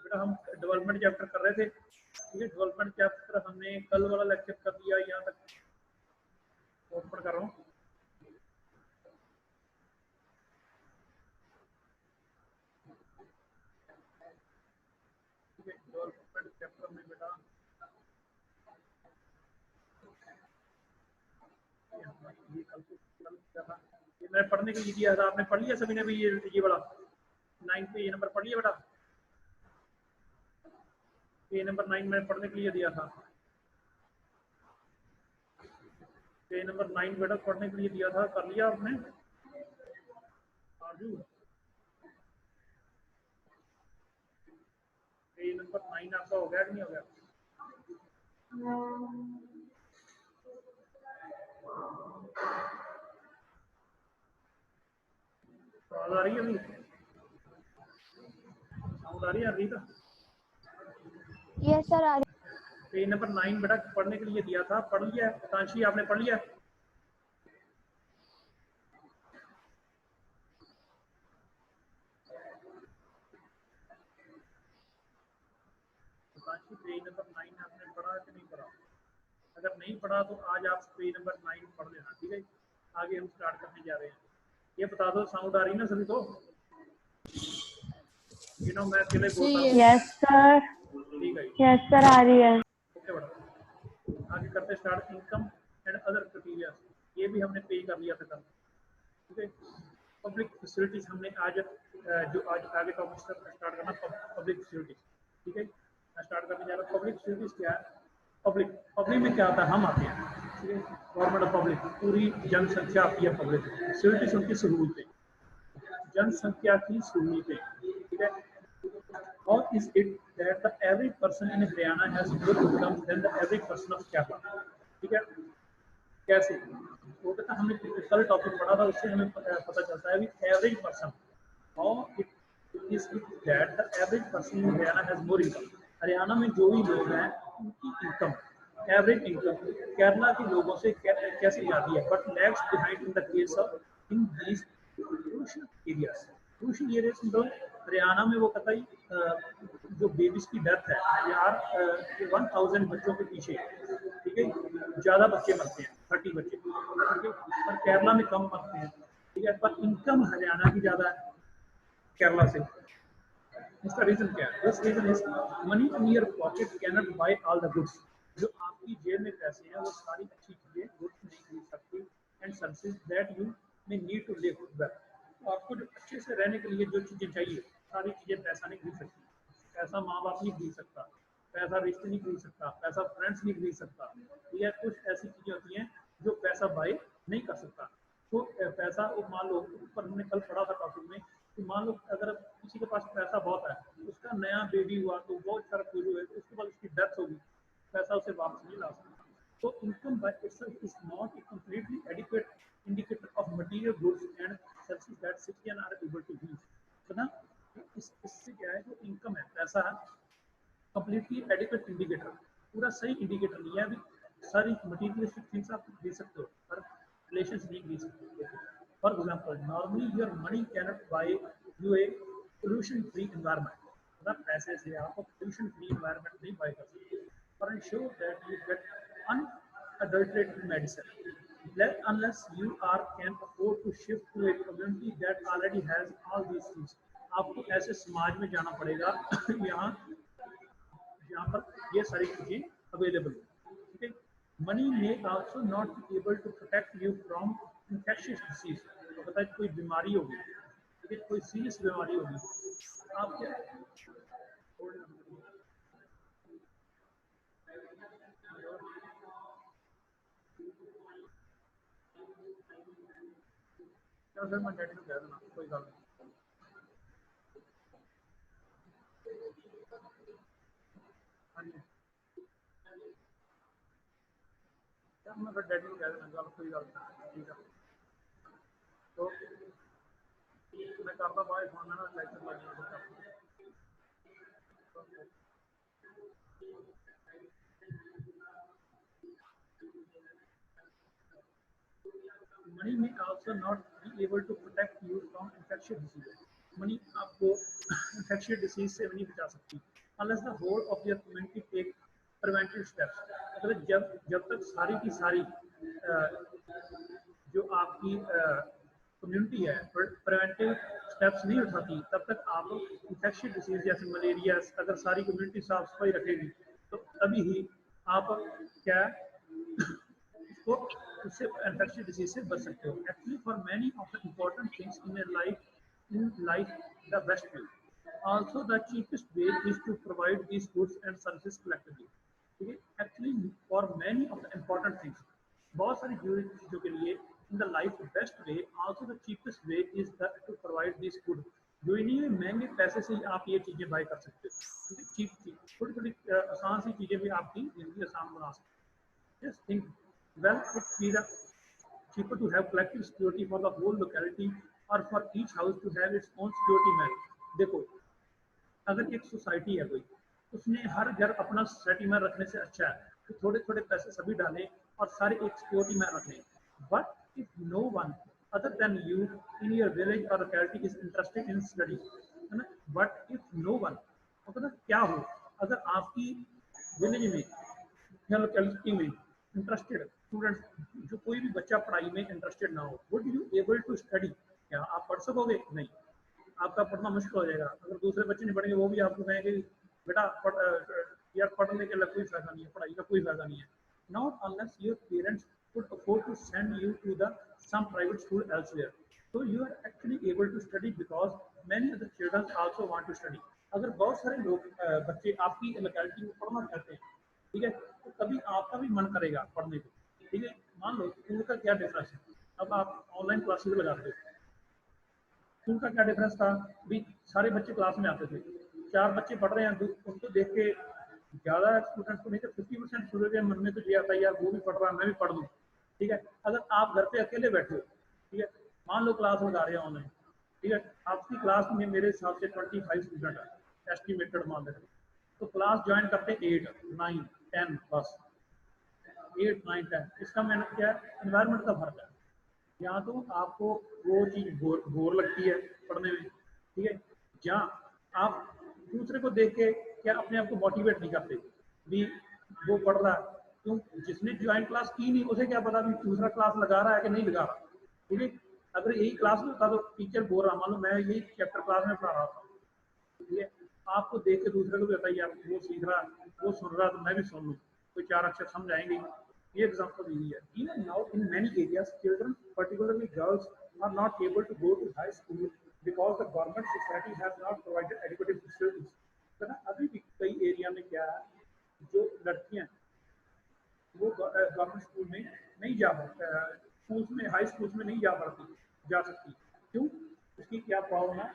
बेटा हम development chapter कर रहे थे, ठीक है। डेवलपमेंट चैप्टर हमने कल वाला लेक्चर कर दिया, यहाँ तक ओपन कर रहा हूँ। ठीक है, डेवलपमेंट चैप्टर में बेटा ये मैंने पढ़ने के लिए दिया था, आपने पढ़ लिया सभी ने भी? ये बड़ा 9 पे ये नंबर पढ़ लिया बेटा? ये नंबर 9 मैंने पढ़ने के लिए दिया था। ये नंबर 9 बेटा पढ़ने के लिए दिया था, कर लिया आपने? आजू ये नंबर 9 आपका हो गया कि नहीं हो गया? आवाज आ रही है अभी? साउंड आ रही है अभी? यस सर आ रही। पेज नंबर 9 बेटा पढ़ने के लिए दिया था, पढ़ लिया? तांशी आपने पढ़ लिया? तांशी पेज नंबर 9 आपने पढ़ा कि नहीं पढ़ा? अगर नहीं पढ़ा तो आज आप पेज नंबर 9 पढ़ लेना, ठीक है। आगे हम स्टार्ट करने जा रहे हैं। ये बता दो साउंड आ रही है ना सभी को? मैं अकेले बोलता हूँ। Yes sir. ठीक है, यस सर आ रही है। ओके बेटा आगे करते start. Income and other criteria, ये भी हमने पे कर लिया था कल, ठीक है। पब्लिक फैसिलिटीज हमने आज जो आज आगे टॉपिक स्टार्ट करना पब्लिक फैसिलिटीज, ठीक है। मैं स्टार्ट करने जा रहा हूँ। पब्लिक फैसिलिटीज क्या है? पब्लिक पब्लिक में क्या आता है? हम आते हैं, ठीक है। गवर्नमेंट ऑफ पब्लिक, पूरी जनसंख्या आती है पब्लिक। फैसिलिटीज उनकी सहूलतें, जनसंख्या की सहूलतें, ठीक है। Or is it that the average person in Haryana has more income than the average person of Kerala? ठीक है, कैसे? वो कहता हमने कल टॉपिक पढ़ा था, उससे हमें पता चलता है कि एवरेज पर्सन, और it is that the average person in Haryana has more income. Haryana में जो भी लोग हैं उनकी इनकम, एवरेज इनकम केरला के लोगों से कैसे ज्यादा है, but lags behind in the case of in these crucial areas. Crucial areas मतलब हरियाणा में वो कहता है जो बेबीज की डेथ है यार 1000 बच्चों के पीछे, ठीक है, ज्यादा बच्चे मरते हैं, 30 बच्चे, ठीक है। पर केरला में कम मरते हैं, ठीक है। पर इनकम हरियाणा की ज्यादा है केरला से। इसका रीजन क्या है? This reason is money in your pocket can not buy all the goods. जो आपकी जेब में पैसे हैं वो सारी अच्छी चीजें गुड्स नहीं खरीद सकती, and services that you may need to live well. तो आपको जो अच्छे से रहने के लिए जो चीजें चाहिए सारी चीजें पैसा नहीं खरीद सकती। पैसा माँ बाप नहीं खरीद सकता, पैसा रिश्ते नहीं खरीद सकता, पैसा फ्रेंड्स नहीं खरीद सकता। ये कुछ ऐसी चीजें होती हैं जो पैसा बाय नहीं कर सकता। तो पैसा मान लो, ऊपर हमने कल पढ़ा था टॉपिक में कि मान लो अगर किसी के पास पैसा बहुत है, उसका नया बेबी हुआ तो बहुत सारा पूरी हुए, उसके बाद उसकी डेथ होगी, पैसा उसे वापस नहीं ला सकता। तो income by itself is not a completely adequate indicator of material goods and services that citizen are able to use. तो ना इससे क्या है, जो इनकम है, पैसा है, कंप्लीटली एडिक्वेट इंडिकेटर, पूरा सही इंडिकेटर नहीं है। अभी सारी मटीरियलिस्टिक थिंग्स आप दे सकते हो पर रिलेशंस नहीं दे सकते। For example normally your money can not buy you a pollution free environment. मतलब पैसे से आप पोल्यूशन फ्री एनवायरनमेंट नहीं बाय कर सकते, पर ensure that you get unadulterated medicine unless you are can afford to shift to a community that already has all these things। आपको ऐसे समाज में जाना पड़ेगा यहाँ यहाँ पर ये सारी चीजें अवेलेबल है, ठीक है। Money may also not be able to protect you from infectious disease. तो पता है कोई बीमारी होगी, ठीक है, कोई सीरियस बीमारी होगी, आप क्या सर मैं डैडी को कह देना, कोई गल नहीं। हाँ जी सर मैं फिर डैडी को कह देना, गल कोई गल नहीं, ठीक है। तो मैं करता बाद फोन, मैं ना लेक्चर लग money may also not be able to protect you from infectious diseases। Money आपको इन्फेक्शियस डिसीज से नहीं बचा सकती unless the whole of your community take preventive steps. मतलब जब तक सारी की सारी जो आपकी कम्युनिटी है प्रिवेंटिव स्टेप्स नहीं उठाती, तब तक आप इन्फेक्शियस डिसीज जैसे मलेरिया, अगर सारी कम्युनिटी साफ सफाई रखेगी तो तभी ही आप क्या उसको उससे इन्फेक्शियस डिसीज से बच सकते हो। Actually for many of the important things in life the best way also the cheapest way is to provide these goods and services collectively। ठीक है, actually for many of the important things, बहुत सारी जरूरी चीजों के लिए in the life best way also the cheapest way is the two provide this good. जो नहीं है महंगे पैसे से ही आप ये चीजें बाय कर सकते हो। ठीक है, चीप चीज थोड़ी थोड़ी आसान सी चीजें भी आपकी जिंदगी आसान बना सकते हैं। Just think well it be the cheaper to have collective security for the whole locality or for each house to have its own security man। देखो, अगर एक सोसाइटी है कोई, उसने हर घर अपना सोसाइटी मैन रखने से अच्छा है तो थोड़े थोड़े पैसे सभी डालें और सारे एक सिक्योरिटी मैन रखें। But if no one other than you in your village or locality is interested in study, है ना, बट इफ नो वन, मतलब क्या हो, अगर आपकी विलेज में या लोकेलिटी में इंटरेस्टेड स्टूडेंट्स, जो कोई भी बच्चा पढ़ाई में इंटरेस्टेड ना हो, would you able to study? क्या आप पढ़ सकोगे? नहीं, आपका पढ़ना मुश्किल हो जाएगा। अगर दूसरे बच्चे नहीं पढ़ेंगे वो भी आपको कहेंगे बेटा यार पढ़ने के लिए कोई फायदा नहीं है, पढ़ाई का कोई फायदा नहीं है। Not unless your parents could afford to send you to the some private school elsewhere, so you are actually able to study because many other children also want to study। अगर बहुत सारे लोग बच्चे आपकी लोकेलिटी में पढ़ना चाहते हैं, ठीक है, तो कभी आपका भी मन करेगा पढ़ने को। ठीक है, मान लो उनका क्या डिफरेंस है, अब आप ऑनलाइन क्लासेस लगाते हो, उनका क्या डिफरेंस था भी, सारे बच्चे क्लास में आते थे, 4 बच्चे पढ़ रहे हैं उसको देख के ज्यादा स्टूडेंट्स को नहीं तो 50% स्टूडेंट के मन में तो ये आता है यार वो भी पढ़ रहा है मैं भी पढ़ लूँ। ठीक है, अगर आप घर पे अकेले बैठे हो, ठीक है, मान लो क्लास लगा रहे हैं ऑनलाइन, ठीक है, आपकी क्लास में मेरे हिसाब से 25 स्टूडेंट है एस्टिमेटेड मान लेते, तो क्लास ज्वाइन करते 8 9 10 बस 8 9 10। इसका मैंने क्या है, एनवायरमेंट का फर्क है। यहाँ तो आपको वो चीज बोर लगती है पढ़ने में, ठीक है, जहाँ आप दूसरे को देख के क्या अपने आप को मोटिवेट नहीं करते भी वो पढ़ रहा है, क्यों? जिसने ज्वाइन क्लास की नहीं उसे क्या पता भी दूसरा क्लास लगा रहा है कि नहीं लगा रहा। ठीक है, अगर यही क्लास में होता तो टीचर बोल रहा, मान लो मैं यही चैप्टर क्लास में पढ़ा रहा था, ठीक है, आपको देख के दूसरे को भी बताइए आप वो सीख रहा वो सुन रहा तो मैं भी सुन लूँ, कोई 4 अक्षर समझ आएंगे। ये एग्जांपल यही है। Even now in many areas children, particularly girls, are not able to go to high school because the government society has not provided adequate facilities। तो ना अभी भी कई एरिया में क्या है, जो लड़कियां वो गवर्नमेंट स्कूल में नहीं जा स्कूल्स में हाई स्कूल्स में नहीं जा सकती। क्यों? उसकी क्या प्रॉब्लम है,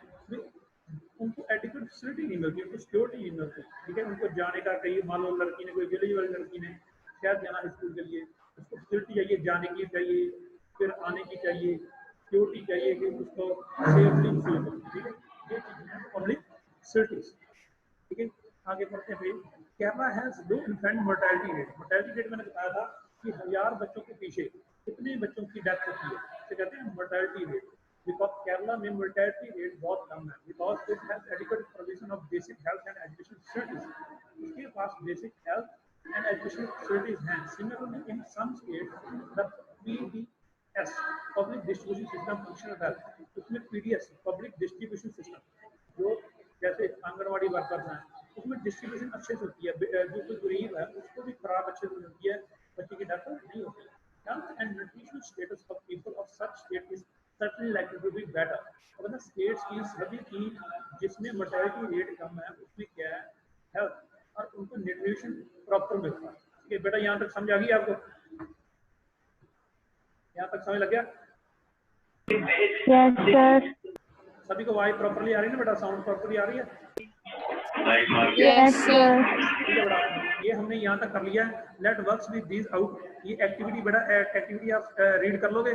उनको एडिक्वेट फैसिलिटी नहीं मिलती, उनको सिक्योरिटी नहीं मिलती। ठीक है, उनको जाने का कहीं मान लो लड़की ने कोई विलेज वाली लड़की ने क्या जाना है स्कूल के लिए, उसको फैसिलिटी चाहिए, जाने की चाहिए, फिर आने की चाहिए, सिक्योरिटी चाहिए कि उसको सेफली फील हो। ठीक है, ये चीज़ें हैं पब्लिक फैसिलिटीज। ठीक है, आगे बढ़ते हैं। Kerala has low infant mortality rate. Mortality rate मैंने बताया था कि 1000 बच्चों के पीछे कितने बच्चों की डेथ होती है, तो कहते हैं मोर्टेलिटी रेट। बिकॉज केरला में मोर्टेलिटी रेट बहुत कम है, because it has adequate provision of basic health and education facilities. इसके पास basic health and education facilities हैं। Similarly in some states the PDS public distribution system function well. उसमें PDS public distribution system, जो जैसे anganwadi workers हैं, उसमें distribution अच्छे से होती है, जो कोई गरीब है उसको भी खुराक अच्छे से मिलती है, बच्चे की डेथ नहीं होती। Health and nutritional status of people of such state is certainly likely to be better. और मतलब स्टेट्स की सभी की जिसमें मोर्टेलिटी रेट कम है उसमें क्या है, हेल्थ और उनको न्यूट्रिशन प्रॉपर मिलता है। ठीक है बेटा, यहाँ तक समझ आ गई आपको? यहाँ तक समझ लग गया? Yes sir. सभी को आवाज प्रॉपर्ली आ रही है ना बेटा, साउंड प्रॉपर्ली आ रही है? Yes sir. ठीक है बेटा, ये हमने यहाँ तक कर लिया है। Let works with these out. ये एक्टिविटी बेटा, एक्टिविटी आप रीड कर लोगे?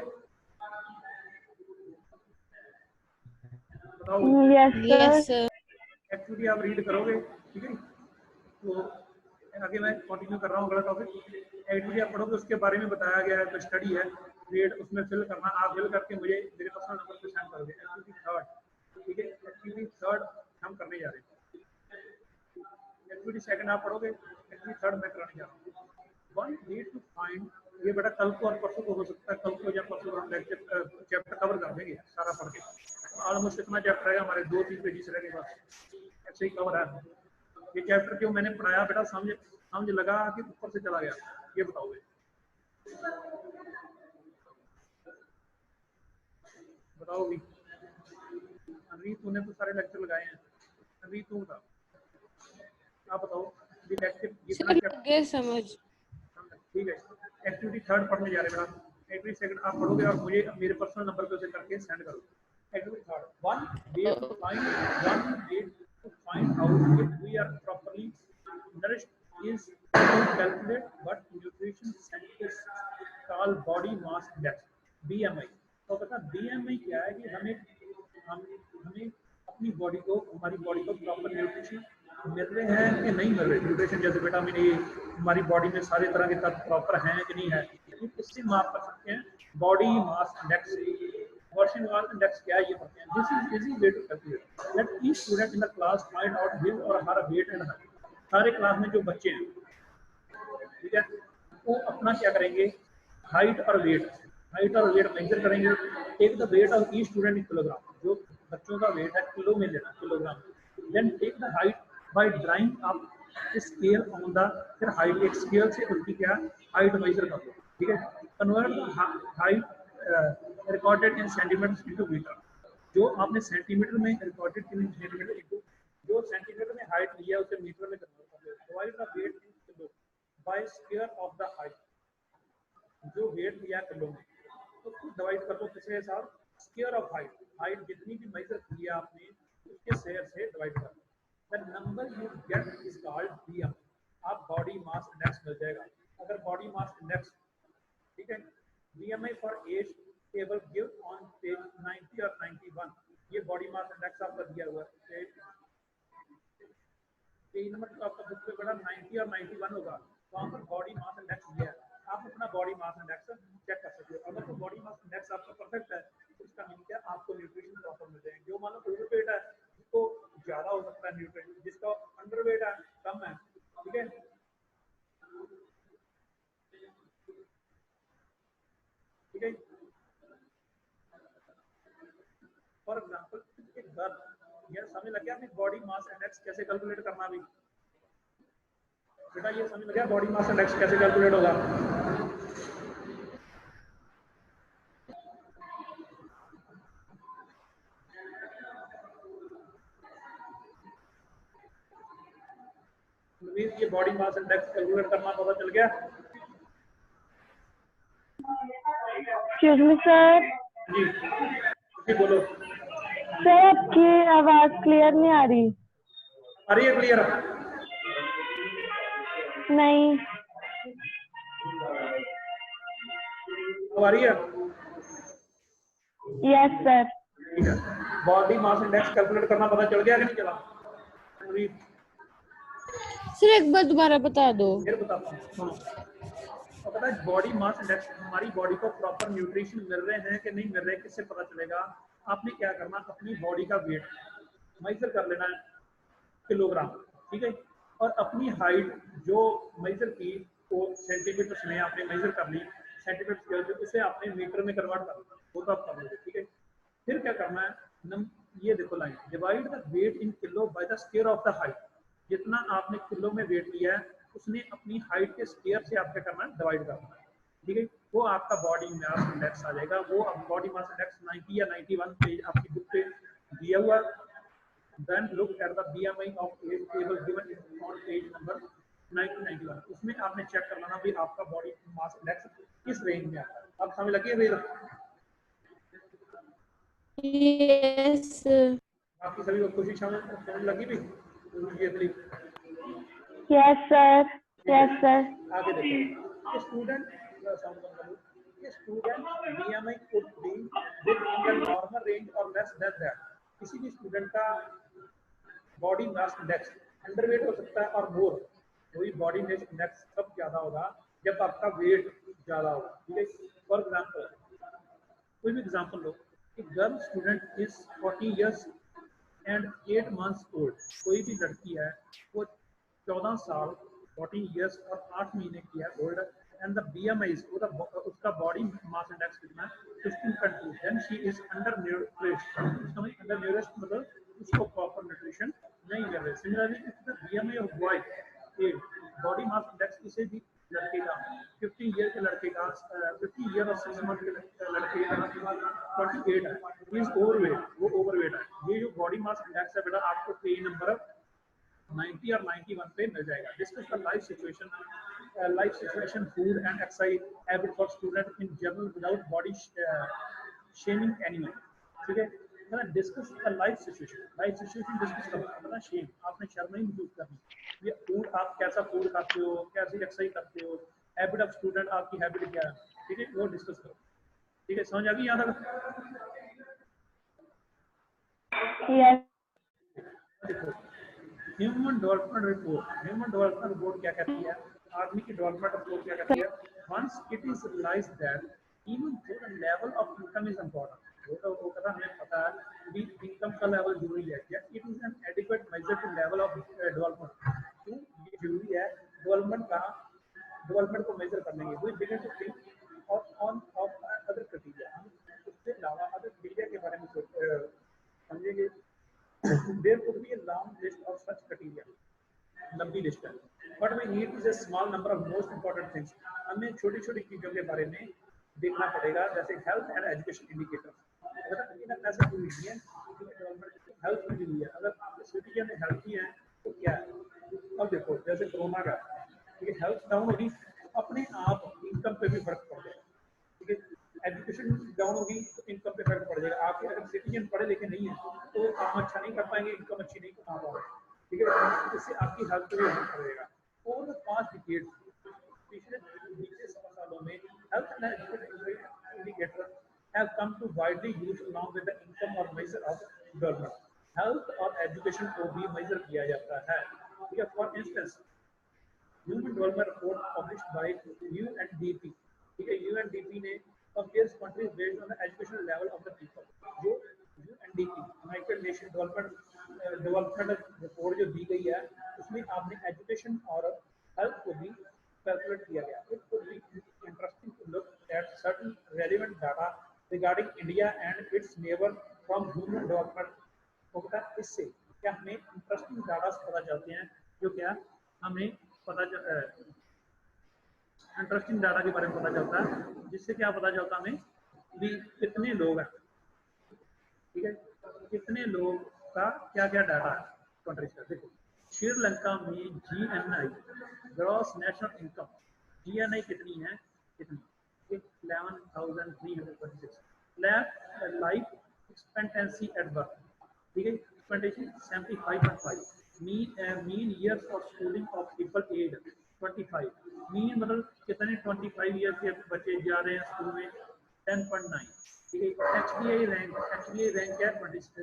बताओ। Yes sir. एक्टिविटी आप रीड करोगे? ठीक है, तो आगे मैं कंटिन्यू कर रहा हूँ अगला टॉपिक। एक्टिविटी आप पढ़ोगे, उसके बारे में बताया गया है, तो स्टडी है, रेट उसमें फिल करना, आप फिल करके मुझे मेरे पर्सनल नंबर पे सेंड करोगे। एक्टिविटी थर्ड, ठीक है। एक्टिविटी थर्ड हम करने जा रहे हैं। एक्टिविटी सेकंड आप पढ़ोगे, एक्टिविटी थर्ड मैं कराने जा रहा हूँ। वन नीड टू फाइंड, ये बेटा कल को और परसों को हो सकता है, कल को या परसों को हम चैप्टर कवर कर देंगे सारा पढ़ के। ऑलमोस्ट इतना चैप्टर है हमारे 2-3 पेजेस रह गए बस, ऐसे ही कवर है ये चैप्टर। क्यों मैंने पढ़ाया बेटा, समझ लगा कि ऊपर से चला गया, ये बताओगे? बताओ भी। अभी तूने तो सारे लेक्चर लगाए हैं, अभी तू बता, आप बताओ भी लेक्चर जितना सर लग गया समझ। ठीक है। एक्टिविटी थर्ड पढ़ने जा रहे हैं बेटा, एक्टिविटी सेकंड आप पढ़ोगे और मुझे मेरे पर्सनल नंबर पे उसे करके सेंड करो। Activity third, one way to find out if we are properly nourished is to calculate what nutrition scientists call body mass index, BMI। तो पता BMI क्या है कि हमें अपनी बॉडी को, हमारी बॉडी को प्रॉपर न्यूट्रिशन मिल रहे हैं कि नहीं मिल रहे। न्यूट्रिशन जैसे विटामिन ए, हमारी बॉडी में सारे तरह के तत्व प्रॉपर हैं कि नहीं है, इससे माप कर सकते हैं body mass index. Body mass index क्या है ये पढ़ते हैं। This is easy way to calculate let each student in the class find out his और हर वेट एंड हाइट। सारे क्लास में जो बच्चे हैं, ठीक है, वो अपना क्या करेंगे, हाइट और वेट मेजर करेंगे। Take the weight of each student in kilogram, जो बच्चों का वेट है किलो में लेना, kilogram. Then take the height by drawing up scale on the, फिर हाइट एक स्केल से उनकी क्या हाइट मेजर कर लो, ठीक है। Convert the height recorded in centimeters into meter, जो आपने सेंटीमीटर में रिकॉर्डेड सेंटीमीटर इनटू, जो सेंटीमीटर में हाइट लिया उसे मीटर में कन्वर्ट कर लो। Divide the weight in kilo by square of the height, जो वेट लिया किलो में तो डिवाइड कर दो किसके साथ, स्क्वायर ऑफ हाइट, हाइट जितनी भी मेजर किया आपने उसके शेयर से डिवाइड कर दो। The number you get is called BMI, आप बॉडी मास इंडेक्स मिल जाएगा। अगर बॉडी मास इंडेक्स, ठीक है, BMI for age table give on page 90 और 91, ये बॉडी मास इंडेक्स आपका दिया हुआ है। पेज नंबर आपका बुक पे बड़ा 90 और 91 होगा, वहाँ पर बॉडी मास इंडेक्स दिया है। आप अपना बॉडी मास इंडेक्स चेक कर सकते हो। अगर तो बॉडी मास इंडेक्स आपका परफेक्ट है तो इसका मीन क्या, आपको न्यूट्रिशन प्रॉपर मिल जाएंगे। जो मान लो ओवरवेट है उसको ज्यादा हो सकता है न्यूट्रिशन, जिसका अंडरवेट है कम है, ठीक है। ठीक है, फॉर एग्जांपल एक गर्ल, ये समझ लग गया आपने बॉडी मास इंडेक्स कैसे कैलकुलेट करना भी बेटा, ये समझ लग गया बॉडी मास इंडेक्स कैसे कैलकुलेट होगा। ये बॉडी मास इंडेक्स कैलकुलेट करना पता चल गया। Excuse me sir. जी जी बोलो। सर आपकी आवाज क्लियर नहीं आ रही। आ रही है क्लियर? नहीं। अब आ रही है? Yes sir. ठीक है, बॉडी मास इंडेक्स कैलकुलेट करना पता चल गया कि नहीं चला? सर एक बार दोबारा बता दो। फिर बताता हूँ, सुनो। तो पता है बॉडी मास इंडेक्स, हमारी बॉडी को प्रॉपर न्यूट्रिशन मिल रहे हैं कि नहीं मिल रहे, किससे पता चलेगा? आपने क्या करना, अपनी बॉडी का वेट मेजर कर लेना है किलोग्राम, ठीक है, और अपनी हाइट जो मेजर की वो सेंटीमीटर्स में आपने मेजर कर ली, सेंटीमीटर स्केल पे, उसे आपने मीटर में कन्वर्ट कर लिया, वो तो आप कर लोगे, ठीक है। फिर क्या करना है, ये देखो line, divide the weight in kilo by the square of the height, जितना आपने किलो में वेट लिया है उसने अपनी हाइट के स्क्वायर से आपका करना है, डिवाइड करना है, ठीक है। वो आपका बॉडी मास इंडेक्स आ जाएगा। वो बॉडी मास इंडेक्स 90 या 91 पेज आपकी बुक पे दिया हुआ। Then look at the BMI of age table given on page number 1991, उसमें आपने चेक कर लेना भी आपका बॉडी मास इंडेक्स किस रेंज में आता है। अब समझ लगी है? Yes sir. आपकी सभी को कोशिश समझ लगी भी? Yes sir. Yes sir. आगे देखो, student BMI could be within the normal range or less than that। किसी भी स्टूडेंट का बॉडी मास इंडेक्स अंडरवेट हो सकता है और मोर, वही बॉडी मास इंडेक्स कब ज्यादा होगा, जब आपका वेट ज्यादा होगा, ठीक है। फॉर एग्जांपल कोई भी एग्जांपल लो, एक girl student is 40 years and 8 months old, कोई भी लड़की है वो 14 साल 14 years और 8 महीने की है ओल्ड, एंड द BMI उसका बॉडी मास इंडेक्स कितना है 15.2, then she is under nutrition, under nutrition मतलब उसको प्रॉपर न्यूट्रिशन नहीं मिल रही। Similarly BMI of boy body mass index किसी भी लड़के का 15 ईयर के लड़के का 15 ईयर और 6 मंथ के लड़के का 28 है, इज ओवरवेट, वो ओवरवेट है। ये जो बॉडी मास इंडेक्स है बेटा आपको पेज नंबर 90 और 91 पे मिल जाएगा। Discuss the life situation food and exercise habit for student in general without body shaming anyone. ठीक है, मतलब discuss the life situation discuss करना मतलब शेम, आपने शर्म नहीं महसूस करनी। ये फूड, आप कैसा फूड खाते हो, कैसी एक्सरसाइज करते हो, हैबिट ऑफ स्टूडेंट, आपकी हैबिट क्या है, ठीक है, वो डिस्कस करो। ठीक है, समझ आ गई यहाँ तक? यस ह्यूमन डेवलपमेंट रिपोर्ट क्या कहती है, आदमी की डेवलपमेंट रिपोर्ट क्या कहती है? Once it is realised that even though the level of income is important, वो कहता हमें पता है कि इनकम का लेवल जरूरी है, क्या it is an adequate measure to level of development. क्यों ये जरूरी है डेवलपमेंट को मेजर करने के? We begin to think on of other criteria, उसके अलावा अदर क्राइटेरिया के बारे में समझेंगे। There could be a long list of such criteria, लंबी लिस्ट है, but we need is a small number of most important things. हमें छोटी छोटी चीजों के बारे में देखना पड़ेगा, जैसे हेल्थ एंड एजुकेशन इंडिकेटर। अगर ऐसा कोई नहीं है हेल्थ भी जरूरी है, अगर सिटीजन में हेल्थी है तो क्या है? अब देखो जैसे कोरोना का, ठीक है, हेल्थ डाउन होगी अपने आप इनकम पे भी फर्क पड़ जाएगा। ठीक है, एजुकेशन डाउन होगी तो इनकम पे फर्क पड़ जाएगा। आपके अगर सिटीजन पढ़े लिखे नहीं है तो काम अच्छा नहीं कर पाएंगे, इनकम अच्छी नहीं कमा पाएंगे। ठीक है, इससे आपकी हेल्थ पे भी असर पड़ेगा। ओवर द पास्ट डिकेड, पिछले 20 सालों में health and education indicator have come to widely used along with the income और मेजर ऑफ डेवलपमेंट। हेल्थ और एजुकेशन को भी मेजर किया जाता है। ठीक है, for instance human development report published by UNDP, ठीक है, UNDP ने compares countries based on the educational level of the people। जो UNDP United nation development report जो दी गई है उसमें आपने एजुकेशन और हेल्थ को भी कैलकुलेट किया गया। It would be interesting to look at certain relevant data regarding India and its neighbour from human development. होता इससे क्या हमें इंटरेस्टिंग डाटा पता चलते हैं, जो क्या हमें पता इंटरेस्टिंग डाटा के बारे में पता चलता है, जिससे क्या पता चलता है हमें भी कितने लोग हैं। ठीक है, कितने लोग का क्या क्या डाटा है कंट्रीज का। देखो श्रीलंका में GNI gross national income GNI कितनी है, कितनी 11,326। लाइफ एक्सपेक्टेंसी एट बर्थ, ठीक है, expectancy 75.5। Mean years of schooling of people age 25। Mean मतलब कितने 25 ईयर के बच्चे जा रहे हैं स्कूल में 10.9। ठीक है, HBI रैंक है 26।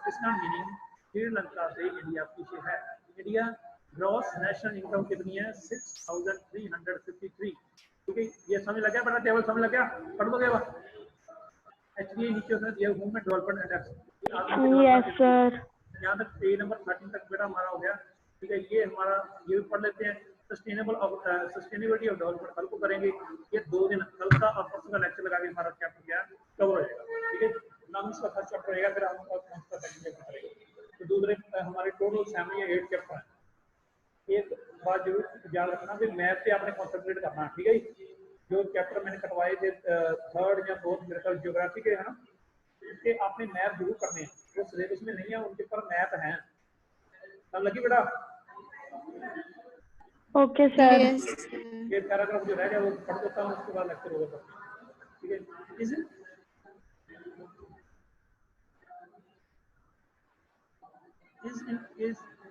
इसका मीनिंग श्रीलंका से इंडिया पीछे है। इंडिया ग्रॉस नेशनल इनकम कितनी है 6,353। ठीक है, ये समझ लग गया? बड़ा टेबल समझ लग गया? पढ़ दोगे? HBI नीचे उसने दिया human development index. Yes sir. यहाँ तक पेज नंबर 13 तक बेटा हमारा हो गया। ठीक है, ये हमारा ये भी पढ़ लेते हैं। सस्टेनेबिलिटी ऑफ डेवलपमेंट कल को करेंगे। ये 2 दिन कल का और परसों का लेक्चर लगा के हमारा चैप्टर क्या कवर हो जाएगा। ठीक है, इकोनॉमिक्स का फर्स्ट चैप्टर रहेगा, फिर हम अकाउंट्स का सेकंड चैप्टर करेंगे। तो दूसरे हमारे टोटल 7 या 8 चैप्टर हैं। एक बात जरूर याद रखना कि मैथ पे आपने कॉन्सेंट्रेट करना है। ठीक है, जो चैप्टर मैंने कटवाए थे 3rd या 4th मेरे ख्याल ज्योग्राफी के है ना, इसके आपने मैथ जरूर करने हैं। वो सिलेबस में नहीं है, उनके पर मैथ हैं। समझ लगी बेटा? Okay sir. ये पैराग्राफ जो रह गया वो पढ़ देता हूँ, उसके बाद लेक्चर होगा। ठीक है, is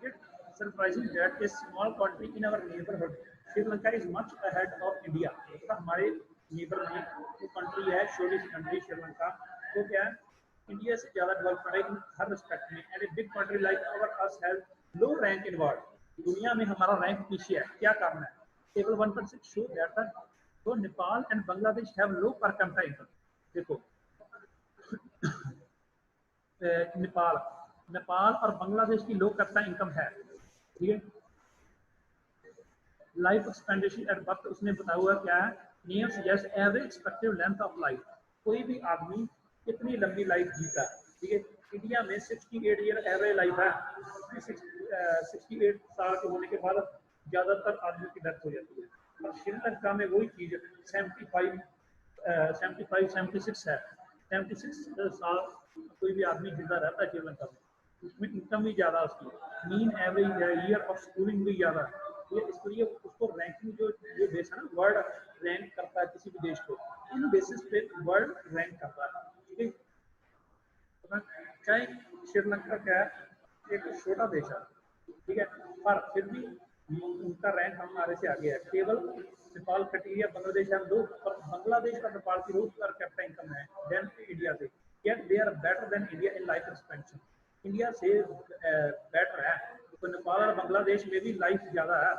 it surprising that a small country in our neighborhood Sri Lanka is much ahead of India। तो हमारे नेबर में जो कंट्री है, छोटी सी कंट्री श्रीलंका, वो क्या है इंडिया से ज्यादा डेवलप्ड है इन हर रिस्पेक्ट में। And a big country like ours has low rank in world. दुनिया में हमारा रैंक पीछे है, क्या करना है? टेबल 1.6 शो दैट तो Nepal and Bangladesh have low per capita income. देखो नेपाल नेपाल और बांग्लादेश की लो कैपिटा इनकम है, ठीक है। लाइफ एक्सपेंडिचर एट बर्थ उसने बताया हुआ क्या है, names yes average expected length of life, कोई भी आदमी कितनी लंबी लाइफ जीता है, ठीक है। इंडिया में 68 ईयर एवरेज लाइफ है, 68 साल के होने के बाद ज़्यादातर आदमी की डेथ हो जाती है। और श्रीलंका में वही चीज़ 76 है, 76 साल कोई भी आदमी जिंदा रहता है श्रीलंका में, उसमें इनकम भी ज़्यादा उसकी, mean average year of schooling भी ज़्यादा है। ये इसलिए उसको रैंकिंग जो ये देश है ना, वर्ल्ड रैंक करता है किसी भी देश को, इन बेसिस पे वर्ल्ड रैंक करता है, ठीक है। चाहे श्रीलंका क्या है, एक छोटा देश है, ठीक है, पर फिर भी उनका रैंक हमारे से आगे है। केवल नेपाल कटीरिया बांग्लादेश हम दो, पर बांग्लादेश और नेपाल की रोज पर कैपिटा इनकम है देन इंडिया से, yet they are better than India in life expansion। India से बेटर है, तो नेपाल और बांग्लादेश में भी लाइफ ज़्यादा है,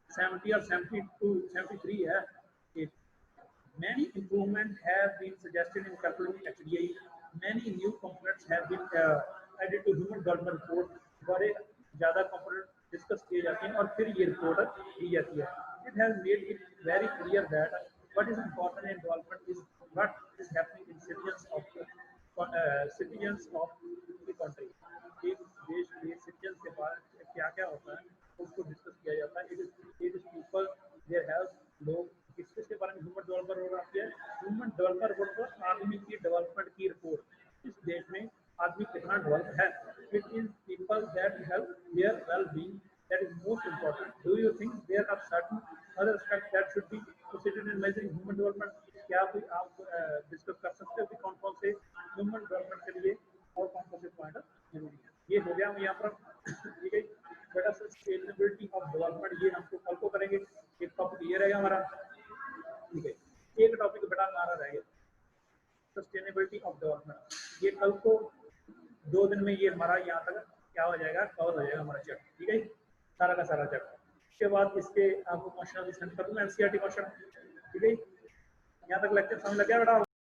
70 और 72 73 है। Many improvements have been suggested in calculating HDI. Many new components have been added to human development report। बड़े ज़्यादा component डिस्कस किए जाते हैं और फिर ये रिपोर्ट दी जाती है। It has made it very clear that what is important in development is what is happening in citizens of the country। एक देश के citizens के पास क्या क्या होता है उसको डिस्कस किया जाता है। It is people, their health, लोग किसके बारे में ह्यूमन डेवलपर हो रहा है, ह्यूमन डेवलपर रिपोर्ट पर आदमी की डेवलपमेंट की रिपोर्ट, इस देश में आदमी कितना डेवलप है। It is people that help their well being, that is most important. Do you think there are certain other aspects that should be considered in measuring human development? क्या कोई आप डिस्कस कर सकते हो कि कौन कौन से ह्यूमन डेवलपमेंट के लिए और कौन कौन से पॉइंट जरूरी है? ये हो गया हम यहाँ पर, ठीक है। बेटा सस्टेनेबिलिटी ऑफ डेवलपमेंट ये हमको कल को करेंगे, एक टॉपिक ये रहेगा हमारा, ठीक है। एक टॉपिक बेटा हमारा रहेगा सस्टेनेबिलिटी ऑफ डेवलपमेंट, ये कल को 2 दिन में ये हमारा यहाँ तक क्या हो जाएगा, कवर हो जाएगा हमारा चैप्टर, ठीक है, सारा का सारा चैप्टर। उसके बाद इसके आपको क्वेश्चन सेंड कर दूंगा, एनसीईआरटी क्वेश्चन, ठीक है। यहाँ तक लेक्चर समझ लग गया बेटा?